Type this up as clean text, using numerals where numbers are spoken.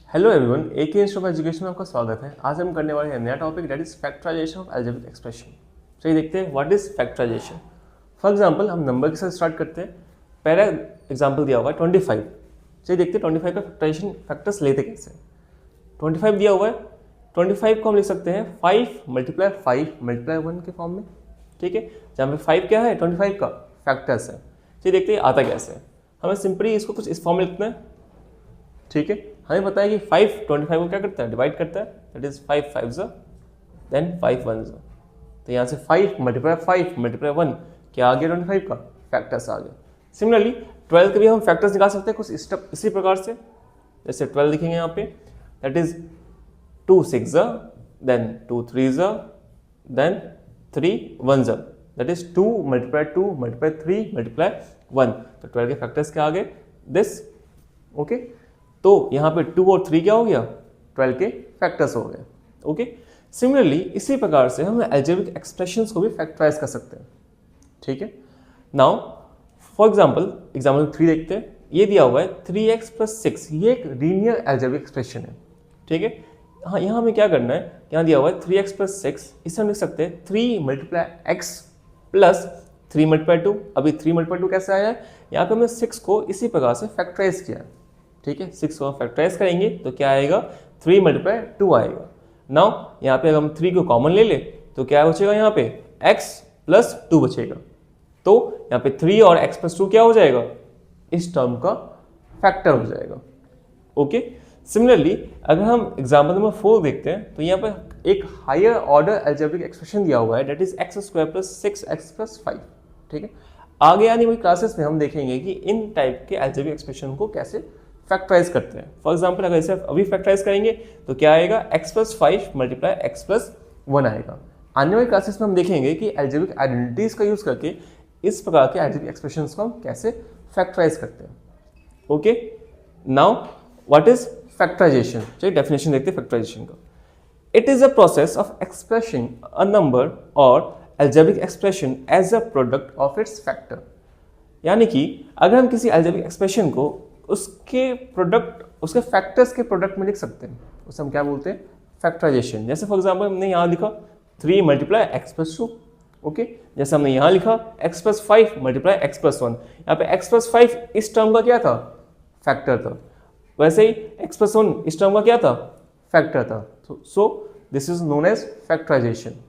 Hello everyone, एक ही institute of education में आपका स्वागत है। आज हम करने वाले हैं नया topic, that is factorisation of algebraic expression. चलिए देखते हैं what is factorisation. For example हम नंबर के साथ स्टार्ट करते हैं। पहला एग्जांपल दिया हुआ है 25। चलिए देखते हैं 25 का फैक्टराइजेशन फैक्टर्स लेते कैसे। 25 दिया हुआ है, 25 को हम लिख सकते हैं 5 मल्टीप्लाई 5 मल्टीप्लाई 1 के फॉर्म में। ठीक है, जहाँ पे 5 क्या है, 25 का फैक्टर्स है। चलिए देखते हैं आता कैसे है। हमें सिंपली इसको कुछ इस फॉर्म में लिखना है। ठीक है, हमें पता है कि 5 25 को क्या करता है, डिवाइड करता है, दैट इज 5 5 देन 5 1। तो यहाँ से 5 मल्टीप्लाई 5 मल्टीप्लाई 1 क्या आ गया, 25 का फैक्टर्स आ गया। सिमिलरली 12 के भी हम फैक्टर्स निकाल सकते हैं कुछ स्टेप इसी प्रकार से। जैसे 12 लिखेंगे यहाँ पे, that is 2 6 then 2 3 then 3 1 that is 2 multiply 2 multiply 3 multiply 1। तो 12 के फैक्टर्स क्या आ गए, दिस। ओके, तो यहाँ पे 2 और 3 क्या हो गया, 12 के फैक्टर्स हो गए। ओके, सिमिलरली इसी प्रकार से हम अलजेब्रिक एक्सप्रेशंस को भी फैक्टराइज कर सकते हैं। ठीक है, नाउ फॉर एग्जाम्पल 3 देखते हैं। ये दिया हुआ है 3x + 6, ये एक लीनियर अलजेब्रिक एक्सप्रेशन है। ठीक है, हाँ यहाँ हमें क्या करना है, यहाँ दिया हुआ है 3x + 6, इसे हम लिख सकते हैं 3 × x + 3 × 2। अभी 3 × 2 कैसे आया है, यहाँ पे हमने 6 को इसी प्रकार से फैक्टराइज किया है। ठीक है, 6 को फैक्टराइज करेंगे तो क्या आएगा, 3 × 2 आएगा। नाउ यहाँ पे अगर हम 3 को कॉमन ले ले तो क्या बचेगा, यहाँ पे x + 2 बचेगा। तो यहाँ पे 3 और x + 2 क्या हो जाएगा, इस टर्म का फैक्टर हो जाएगा। ओके, सिमिलरली अगर हम एग्जाम्पल नंबर 4 देखते हैं तो यहाँ पे एक हायर ऑर्डर अलजेब्रिक एक्सप्रेशन दिया हुआ है, दैट इज x² + 6x + 5। ठीक है, आगे आने वाली क्लासेस में हम देखेंगे कि इन टाइप के अलजेब्रिक एक्सप्रेशन को कैसे फैक्टराइज करते हैं। फॉर एग्जाम्पल अगर इसे अभी फैक्टराइज करेंगे तो क्या आएगा, x + 5 × x + 1 आएगा। आने वाली क्लासेस में हम देखेंगे कि अलजेब्रिक आइडेंटिटीज का यूज करके इस प्रकार के अलजेब्रिक एक्सप्रेशंस को हम कैसे फैक्टराइज करते हैं। Okay, now what is factorization. चलिए डेफिनेशन देखते हैं फैक्टराइजेशन का। It is a process of expressing a number और algebraic expression as a product of its factor. यानी कि अगर हम किसी अलजेब्रिक एक्सप्रेशन को उसके प्रोडक्ट, उसके फैक्टर्स के प्रोडक्ट में लिख सकते हैं, उसे हम क्या बोलते हैं, फैक्टराइजेशन। जैसे फॉर एग्जांपल हमने यहाँ लिखा 3 × x + 2। ओके, जैसे हमने यहाँ लिखा x + 5 × x + 1। यहाँ पे x + 5 इस टर्म का क्या था, फैक्टर था। वैसे ही x + 1 इस टर्म का क्या था, फैक्टर था। So this is known as factorisation.